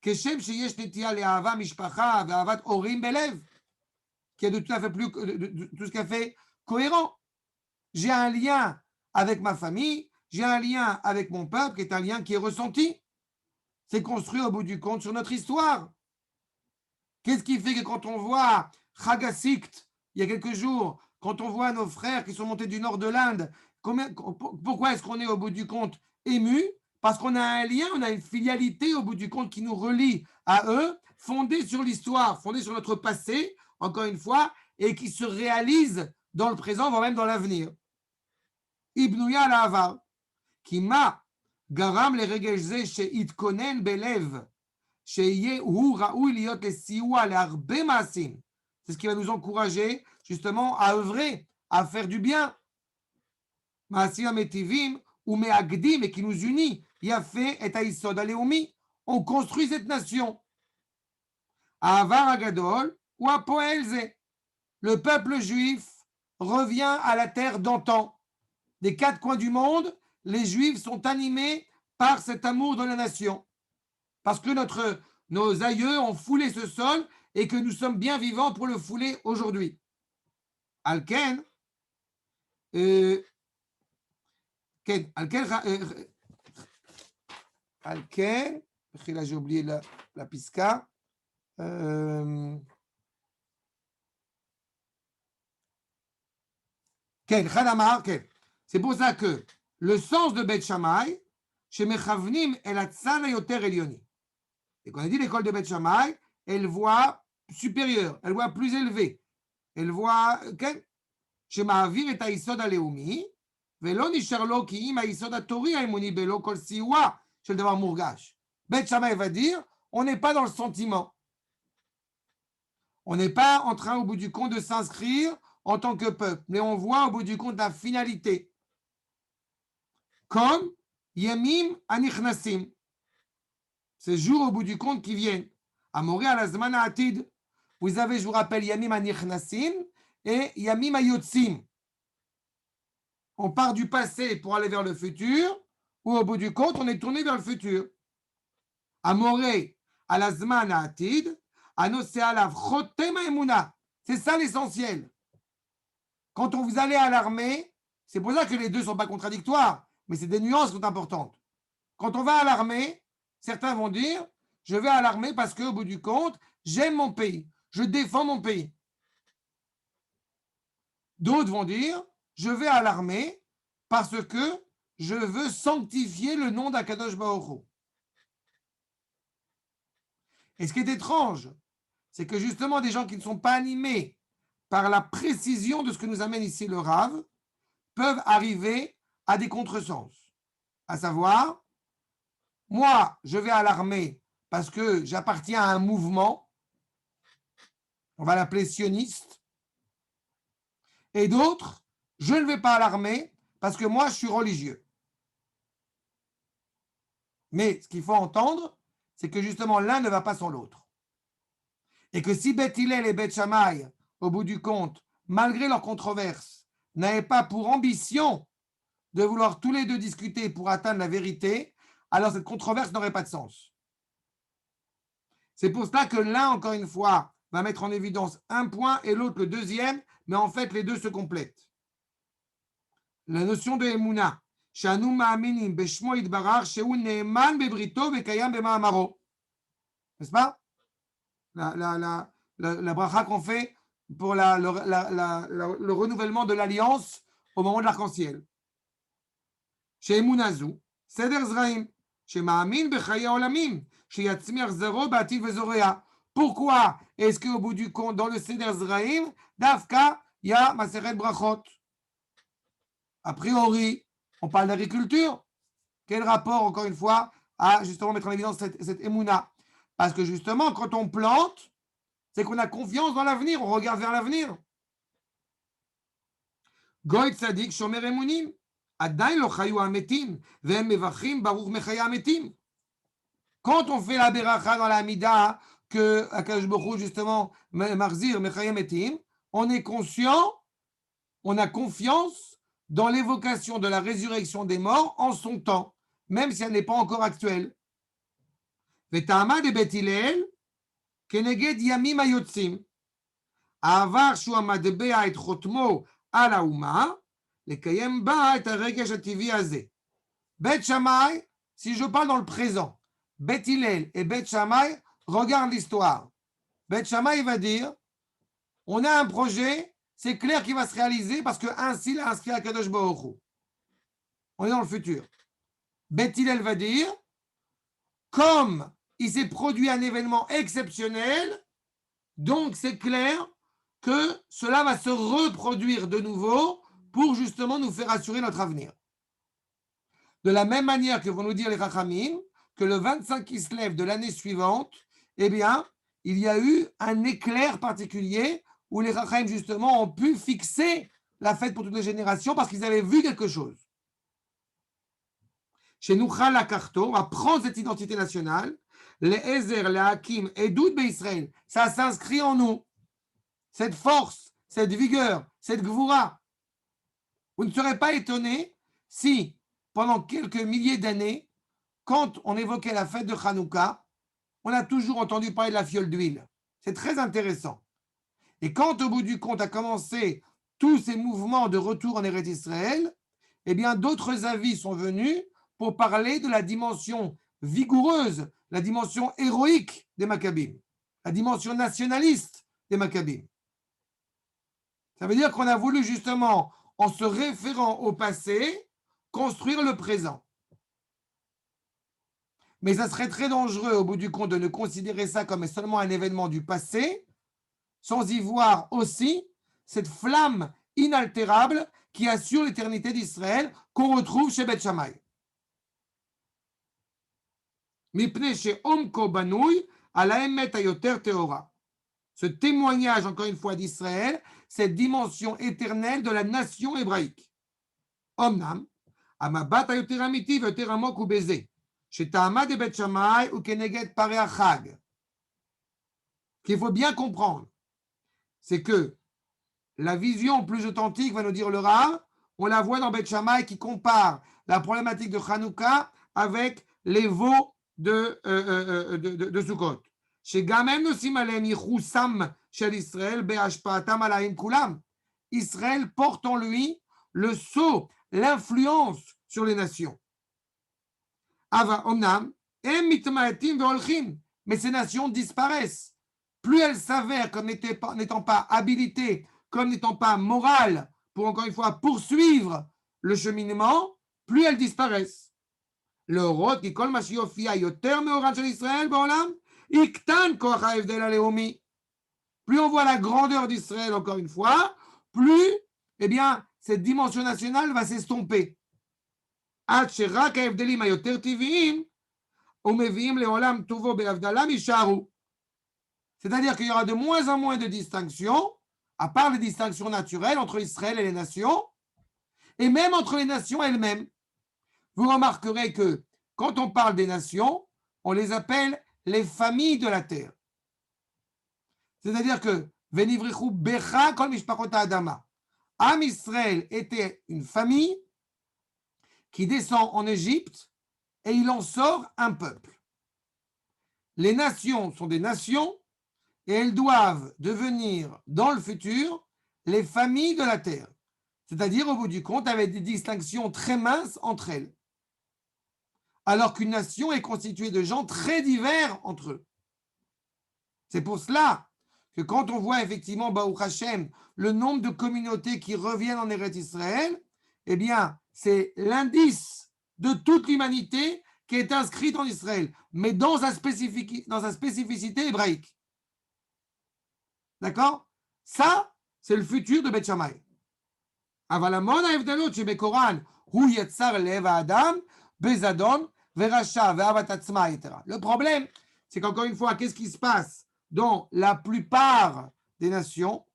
כשם שיש נטייה לאהבה משפחה ואהבת הורים בלב, qui est de tout à fait plus, de tout ce qui a fait cohérent. J'ai un lien avec ma famille, j'ai un lien avec mon peuple qui est un lien qui est ressenti. C'est construit au bout du compte sur notre histoire. Qu'est-ce qui fait que quand on voit Chagasikt, il y a quelques jours, quand on voit nos frères qui sont montés du nord de l'Inde, pourquoi est-ce qu'on est au bout du compte ému? Parce qu'on a un lien, on a une filialité au bout du compte qui nous relie à eux, fondée sur l'histoire, fondée sur notre passé, encore une fois, et qui se réalise dans le présent, voire même dans l'avenir. Ibnouya l'Avar, qui m'a garam les regezé chez Itkonen Belev, chez Hu Raoui Liot les Siwa les Arbe Maasim. C'est ce qui va nous encourager justement à œuvrer, à faire du bien. Maasim Metivim ou Meagdim, et qui nous unit. Yafé et Aïsod Aleoumi. On construit cette nation. Avar Agadol ou Apoelze. Le peuple juif revient à la terre d'antan. Des quatre coins du monde, les Juifs sont animés par cet amour de la nation. Parce que nos aïeux ont foulé ce sol et que nous sommes bien vivants pour le fouler aujourd'hui. Alken, là j'ai oublié la pisca. C'est pour ça que le sens de Beth Shammai, chez Mechavnim, elle a tzana yoter elioni. Et quand on a dit l'école de Beth Shammai, elle voit supérieure, elle voit plus élevée. Elle voit, chez Ma'avir et Aïsod Aleoumi, Velo Nisharlo ki im Aïsod Atori Aïmouni Belo Kol Siwa, chez le devoir Mourgash. Beth Shammai va dire, on n'est pas dans le sentiment. On n'est pas en train, au bout du compte, de s'inscrire en tant que peuple, mais on voit au bout du compte la finalité. Comme Yemim Anichnasim, ces jours au bout du compte qui viennent. Amoré à la Zmana Atid, vous avez, je vous rappelle, Yamim Anichnasim et Yamim Ayotzim. On part du passé pour aller vers le futur, ou au bout du compte, on est tourné vers le futur. Amoré à la Zmana Atid, Anosé alav Chotem Emuna. C'est ça l'essentiel. Quand on vous allez à l'armée, c'est pour ça que les deux ne sont pas contradictoires, mais c'est des nuances qui sont importantes. Quand on va à l'armée, certains vont dire, je vais à l'armée parce qu'au bout du compte, j'aime mon pays, je défends mon pays. D'autres vont dire, je vais à l'armée parce que je veux sanctifier le nom d'Akadosh Baruch Hu. Et ce qui est étrange, c'est que justement des gens qui ne sont pas animés par la précision de ce que nous amène ici le Rav, peuvent arriver à des contresens. À savoir, moi, je vais à l'armée parce que j'appartiens à un mouvement, on va l'appeler sioniste, et d'autres, je ne vais pas à l'armée parce que moi, je suis religieux. Mais ce qu'il faut entendre, c'est que justement, l'un ne va pas sans l'autre. Et que si Beth Hillel et Beth Shammai, au bout du compte, malgré leurs controverses, n'avaient pas pour ambition de vouloir tous les deux discuter pour atteindre la vérité, alors cette controverse n'aurait pas de sens. C'est pour cela que l'un, encore une fois, va mettre en évidence un point et l'autre le deuxième, mais en fait, les deux se complètent. La notion de Emouna, Shanu Ma'aminim Beshmo Idbarar Sheu Ne'eman Bebrito Vekayam Bema'amaro. N'est-ce pas? La bracha qu'on fait pour le renouvellement de l'alliance au moment de l'arc-en-ciel. Chez Emunazou, Seder Zraim, chez Ma'amin Bechaye Olamim, chez Yatzmir Zero Batil Vezorea. Pourquoi est-ce qu'au bout du compte, dans le Seder Zraim, Dafka, il y a Maseret Brachot? A priori, on parle d'agriculture. Quel rapport, encore une fois, à justement mettre en évidence cette Emouna? Parce que justement, quand on plante, c'est qu'on a confiance dans l'avenir, on regarde vers l'avenir. Goy Tzadik Shomer Emunim, Adain lo chayu ametim, ve'em mevachim baruch mechaya ametim. Quand on fait la beracha dans la Amida, lorsque Akadosh Baruch Hu, justement, Marzir, Mechayem Etim, on est conscient, on a confiance dans l'évocation de la résurrection des morts en son temps, même si elle n'est pas encore actuelle. Vetama de Bet Hillel, Keneged Yamim Hayotzim, Avar Shu Amadbea et Chotmo al Hauma, Lekayem Ba et Haregesh Hativi Hazeh. Bet Shammai, si je parle dans le présent, Bet Hillel et Bet Shammai regardent l'histoire. Bet Shammai va dire, on a un projet, c'est clair qu'il va se réaliser parce que ainsi l'a inscrit à Kadosh Baruch Hu. On est dans le futur. Bet Hillel va dire, comme il s'est produit un événement exceptionnel, donc c'est clair que cela va se reproduire de nouveau pour justement nous faire assurer notre avenir. De la même manière que vont nous dire les Chachamim, que le 25 Kislev de l'année suivante, eh bien, il y a eu un éclair particulier où les Chachamim, justement, ont pu fixer la fête pour toutes les générations parce qu'ils avaient vu quelque chose. Chez nous, on va prendre cette identité nationale, les Ezer, les Hakim et Doud Israël, ça s'inscrit en nous. Cette force, cette vigueur, cette gvoura. Vous ne serez pas étonné si, pendant quelques milliers d'années, quand on évoquait la fête de Hanouka, on a toujours entendu parler de la fiole d'huile. C'est très intéressant. Et quand, au bout du compte, a commencé tous ces mouvements de retour en Eretz Israël, eh bien, d'autres avis sont venus pour parler de la dimension vigoureuse, la dimension héroïque des Maccabim, la dimension nationaliste des Maccabim. Ça veut dire qu'on a voulu justement, en se référant au passé, construire le présent. Mais ça serait très dangereux, au bout du compte, de ne considérer ça comme seulement un événement du passé, sans y voir aussi cette flamme inaltérable qui assure l'éternité d'Israël qu'on retrouve chez Beth Shammai. Ce témoignage, encore une fois, d'Israël, cette dimension éternelle de la nation hébraïque. Omnam, amabat ayoter amiti veyoter amok hu beze, sheta'ama de Beth Shammai u keneged parei hachag. Qu'il faut bien comprendre, c'est que la vision plus authentique, va nous dire le Rav, on la voit dans Beth Shammai qui compare la problématique de Hanouka avec les veaux de Sukkot. Israël porte en lui le sceau, l'influence sur les nations. Mais ces nations disparaissent. Plus elles s'avèrent comme n'étant pas habilitées, comme n'étant pas morales, pour encore une fois poursuivre le cheminement, plus elles disparaissent. Le rot qui kol mashiofia yoter meoran shel Israël ba'olam iktan koach ha'evdel haleumi. Plus on voit la grandeur d'Israël, encore une fois, plus, eh bien, cette dimension nationale va s'estomper. Ad sherak ha'evdelim hayoter tiv'im umevi'im le'olam tuvo be'avdala misharu. C'est-à-dire qu'il y aura de moins en moins de distinctions, à part les distinctions naturelles entre Israël et les nations, et même entre les nations elles-mêmes. Vous remarquerez que quand on parle des nations, on les appelle les familles de la terre. C'est-à-dire que Venivrichu Becha Kol Mishpachot Adama. Am Israël était une famille qui descend en Égypte et il en sort un peuple. Les nations sont des nations et elles doivent devenir dans le futur les familles de la terre. C'est-à-dire au bout du compte avec des distinctions très minces entre elles. Alors qu'une nation est constituée de gens très divers entre eux. C'est pour cela que quand on voit effectivement, Baruch Hashem, le nombre de communautés qui reviennent en Eretz Israël, eh bien, c'est l'indice de toute l'humanité qui est inscrite en Israël, mais dans sa spécificité hébraïque. D'accord? Ça, c'est le futur de Beth Shammai. Avalamon ha'evdelot shebekoran hu yetzar lev ha'adam bezadon verasha ve'avat atzma, etc. Le problème, c'est qu'encore une fois, qu'est-ce qui se passe dans la plupart des nations?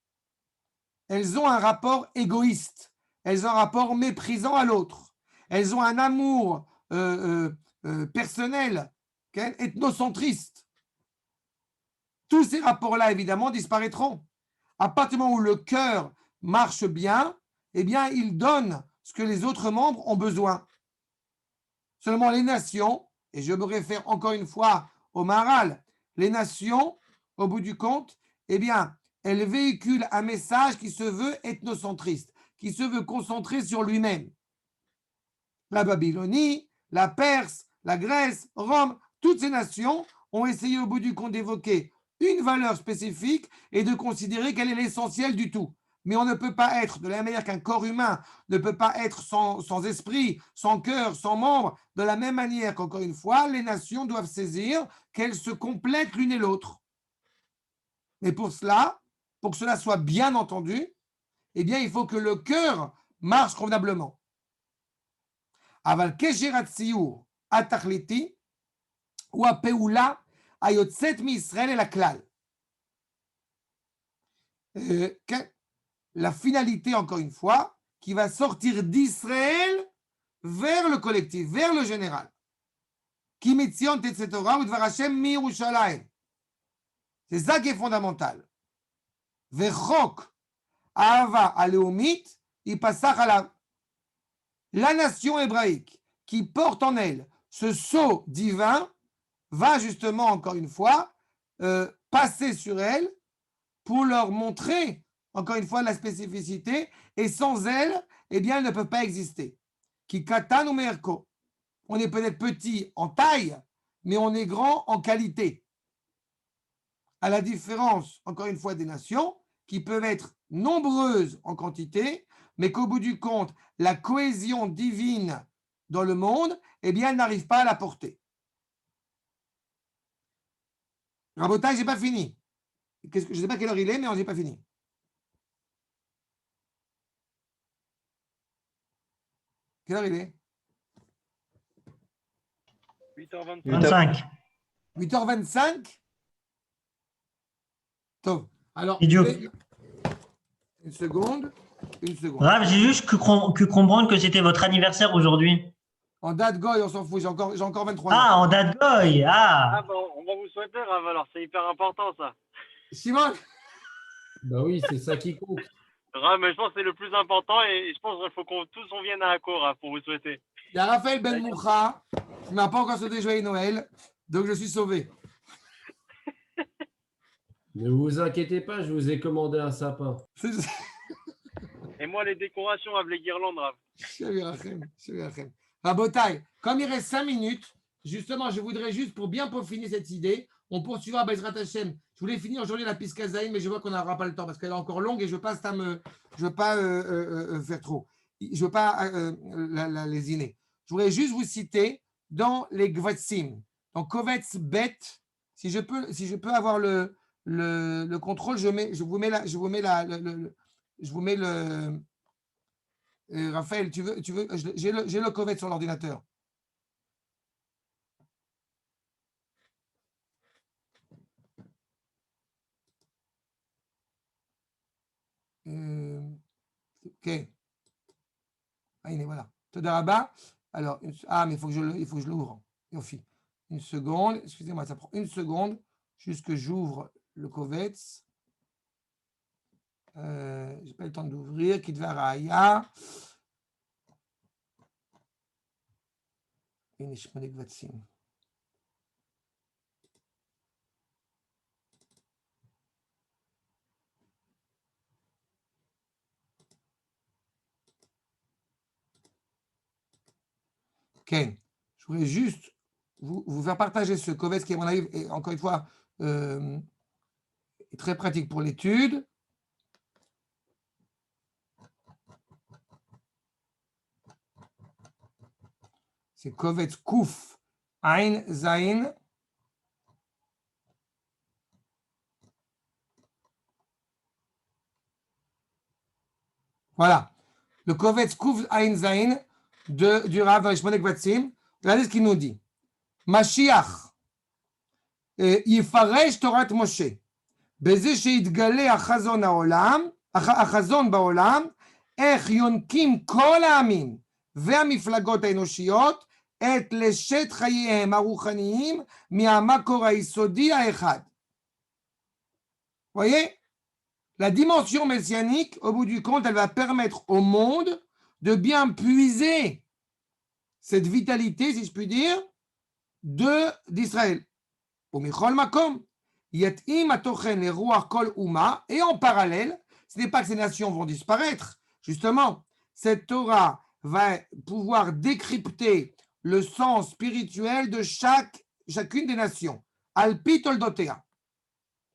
Elles ont un rapport égoïste, elles ont un rapport méprisant à l'autre, elles ont un amour personnel, ethnocentriste. tous ces rapports-là, évidemment, disparaîtront. À partir du moment où le cœur marche bien, eh bien, il donne ce que les autres membres ont besoin. Seulement les nations, et je me réfère encore une fois au Maharal, les nations, au bout du compte, eh bien, elles véhiculent un message qui se veut ethnocentriste, qui se veut concentrer sur lui-même. La Babylonie, la Perse, la Grèce, Rome, toutes ces nations ont essayé au bout du compte d'évoquer une valeur spécifique et de considérer qu'elle est l'essentiel du tout. Mais on ne peut pas être, de la même manière qu'un corps humain ne peut pas être sans esprit, sans cœur, sans membre, de la même manière qu'encore une fois, les nations doivent saisir qu'elles se complètent l'une et l'autre. Mais pour que cela soit bien entendu, eh bien, il faut que le cœur marche convenablement. Aval kesherat tziyur atachliti ou apeula ayotzet mi Israël et la klal. La finalité, encore une fois, qui va sortir d'Israël vers le collectif, vers le général. Ki mitzion tetzet Torah udvar Hashem mi Yerushalayim. C'est ça qui est fondamental. Vechok ahava aleumit ipasach alav. La nation hébraïque qui porte en elle ce sceau divin va justement, encore une fois, passer sur elle pour leur montrer, encore une fois, la spécificité. Et sans elle, eh bien, elle ne peut pas exister. Qui katan ou merko. On est peut-être petit en taille, mais on est grand en qualité. À la différence, encore une fois, des nations qui peuvent être nombreuses en quantité, mais qu'au bout du compte, la cohésion divine dans le monde, eh bien, elle n'arrive pas à la porter. Rabotage, je n'ai pas fini. Je ne sais pas quelle heure il est, mais on n'est pas fini. Quelle heure il est? 8h25. 8h25. Top. Alors, Idiot. une seconde. Rav, j'ai juste cru comprendre que c'était votre anniversaire aujourd'hui. En date goy, on s'en fout, j'ai encore 23 ans. Ah, en date goy. Ah Ah, bon, on va vous souhaiter, Rav, alors c'est hyper important ça. Simon, Bah oui, c'est ça qui compte. Rav, mais je pense que c'est le plus important et je pense qu'il faut qu'on tous on vienne à Akko, Rav, pour vous souhaiter. il y a Raphaël Ben Moucha qui ne m'a pas encore souhaité joyeux Noël, donc je suis sauvé. Ne vous inquiétez pas, je vous ai commandé un sapin. Et moi, les décorations avec les guirlandes, Rav. Chéri Rachem. Rabotai, comme il reste 5 minutes, justement, je voudrais juste, pour bien peaufiner cette idée, on poursuivra Bezrat Hashem. Je voulais finir aujourd'hui la piste Kazaïn, mais je vois qu'on n'aura pas le temps parce qu'elle est encore longue et je ne veux pas faire trop. Je ne veux pas la lésiner. Je voudrais juste vous citer dans les Gvatsim, dans Kovetz Bet, si je peux avoir le contrôle, je vous mets le Raphaël, tu veux j'ai le Kovetz sur l'ordinateur. Ok. Ah, il est voilà. Todaraba. Alors, mais il faut que je l'ouvre. Yofi. Une seconde. Excusez-moi, ça prend une seconde. Juste que j'ouvre le Kovetz. Je n'ai pas le temps d'ouvrir. Kitvaraya. Une Ishmael Vatsim. Ok. Je voulais juste vous faire partager ce Kovetz qui, à mon avis, est encore une fois est très pratique pour l'étude. C'est Kovetz Kouf Ein Zain. Voilà. Le Kovetz Kouf Ein Zain du Rav Shmonek Vatsim. Regardez ce qu'il nous dit. Mashiach יפרש תורת משה בזה שיתגלה החזון בעולם, איך יונקים כל העמים והמפלגות האנושיות את לשת חייהם הרוחניים מהמקור היסודי האחד. voyez, la dimension messianique, au bout du compte, elle va permettre au monde de bien puiser cette vitalité, si je puis dire, d'Israël. Umichol makom, yat'im atochen leruach kol uma, et en parallèle, ce n'est pas que ces nations vont disparaître. Justement, cette Torah va pouvoir décrypter le sens spirituel de chacune des nations. Al-pi toldotea.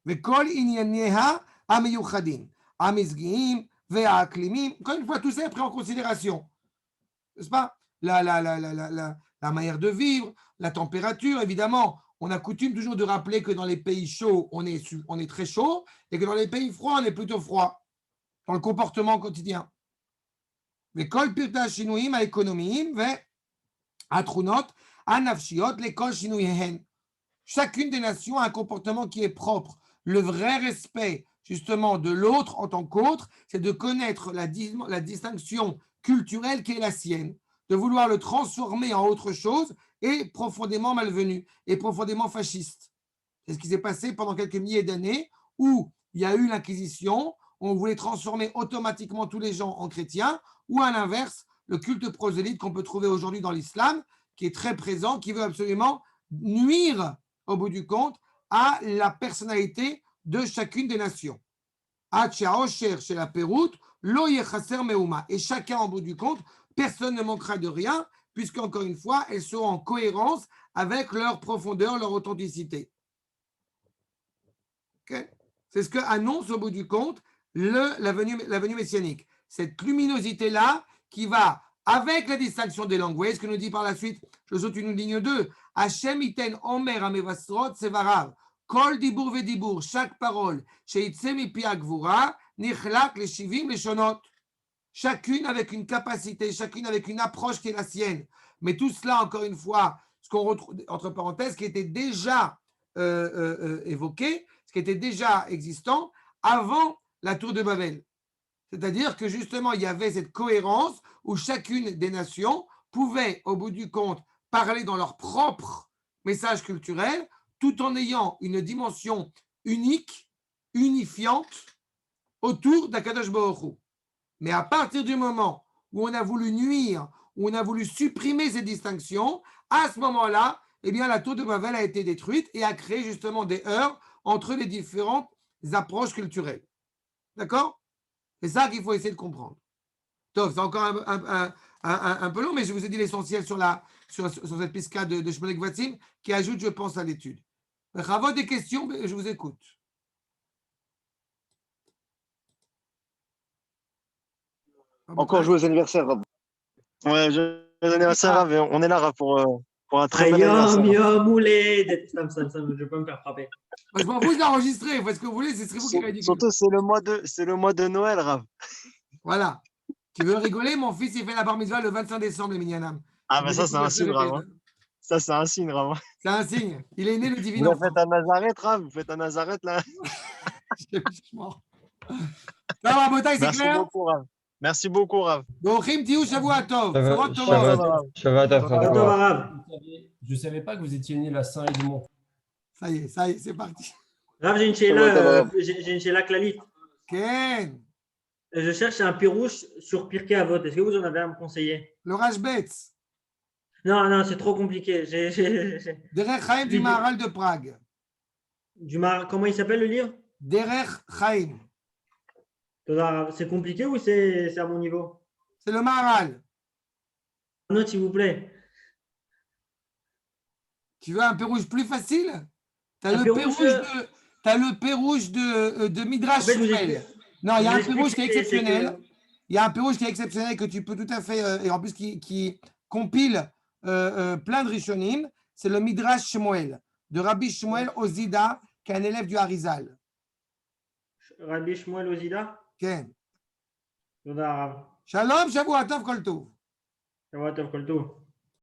Vekol inyaneha amiyuchadim. Amizgiim, ve'aklimim. Encore une fois, tout ça est pris en considération. N'est-ce pas? La manière de vivre, la température, évidemment. On a coutume toujours de rappeler que dans les pays chauds, on est très chaud, et que dans les pays froids, on est plutôt froid, dans le comportement quotidien. L'école pirta shinuim à économiem, atrunot, anafshiot, l'école shinuihen. Chacune des nations a un comportement qui est propre. Le vrai respect, justement, de l'autre en tant qu'autre, c'est de connaître la distinction culturelle qui est la sienne, de vouloir le transformer en autre chose et profondément malvenu et profondément fasciste. C'est ce qui s'est passé pendant quelques milliers d'années où il y a eu l'Inquisition, on voulait transformer automatiquement tous les gens en chrétiens, ou à l'inverse, le culte prosélyte qu'on peut trouver aujourd'hui dans l'islam, qui est très présent, qui veut absolument nuire, au bout du compte, à la personnalité de chacune des nations. Chez la Péroute, et chacun, au bout du compte, personne ne manquera de rien, puisqu'encore une fois, elles seront en cohérence avec leur profondeur, leur authenticité. Okay? C'est ce que annonce au bout du compte la venue messianique. Cette luminosité-là qui va avec la distinction des langues. Vous voyez ce que nous dit par la suite? Je saute une ligne 2. Hashem iten omer amevasrot sevarav. Kol dibur vedibur. Chaque parole. Sheitse mipi agvura. Nichlak les shivim les shonot. Chacune avec une capacité, chacune avec une approche qui est la sienne. Mais tout cela, encore une fois, ce qu'on retrouve, entre parenthèses, qui était déjà évoqué, ce qui était déjà existant avant la tour de Babel. C'est-à-dire que justement, il y avait cette cohérence où chacune des nations pouvait, au bout du compte, parler dans leur propre message culturel, tout en ayant une dimension unique, unifiante, autour d'Akadosh Baruch Hu. Mais à partir du moment où on a voulu nuire, où on a voulu supprimer ces distinctions, à ce moment-là, eh bien, la tour de Babel a été détruite et a créé justement des heurts entre les différentes approches culturelles. D'accord? C'est ça qu'il faut essayer de comprendre. Donc, c'est encore un peu long, mais je vous ai dit l'essentiel sur cette piscade de Shmuel Gvatim qui ajoute, je pense, à l'étude. Ravo, des questions, je vous écoute. Encore joyeux anniversaire, Rab. Ouais, joyeux anniversaire, Rab. On est là, Rab, pour un très bel anniversaire. Yom Houledet. Je peux me faire frapper. Je m'en fous d'enregistrer. Vous faites ce que vous voulez, c'est vous qui ridicule. Surtout, c'est le mois de Noël, Rab. Voilà. Tu veux rigoler? Mon fils, il fait la bar mitzvah le 25 décembre, les Minyanam. Ah, ben ça, c'est un signe, Rab. Ça, c'est un signe, Rab. C'est un signe. Il est né le divin enfant. Vous faites un Nazareth, Rab. Vous faites un Nazareth, là. Ça va, Botaï, c'est clair? Beaucoup, Rab. Merci beaucoup, Rav. Bochim Tiou, Shavua Tov. Shavua Tov. Je ne savais pas que vous étiez né la Saint-Edmond. Ça y est, c'est parti. Rav, j'ai une chéla Clalit. Ken. Je cherche un pirouche sur Pirkei Avot. Est-ce que vous en avez à me conseiller? Le Rashbetz. Non, c'est trop compliqué. Derech Chaim du Maharal de Prague. Comment il s'appelle le livre? Derech Chaim. C'est compliqué ou c'est à mon niveau? C'est le Maharal. Un autre, s'il vous plaît. Tu veux un pérouge plus facile? Tu as le pérouge de Midrash Shmuel. Non, il y a un pérouge qui est exceptionnel. Il y a un pérouge qui est exceptionnel que tu peux tout à fait, et en plus qui compile plein de Rishonim. C'est le Midrash Shmuel, de Rabbi Shmuel Ozida, qui est un élève du Harizal. Rabbi Shmuel Ozida? כן. תודה רב. שלום, שבוע טוב, כל טוב. שבוע טוב, כל טוב.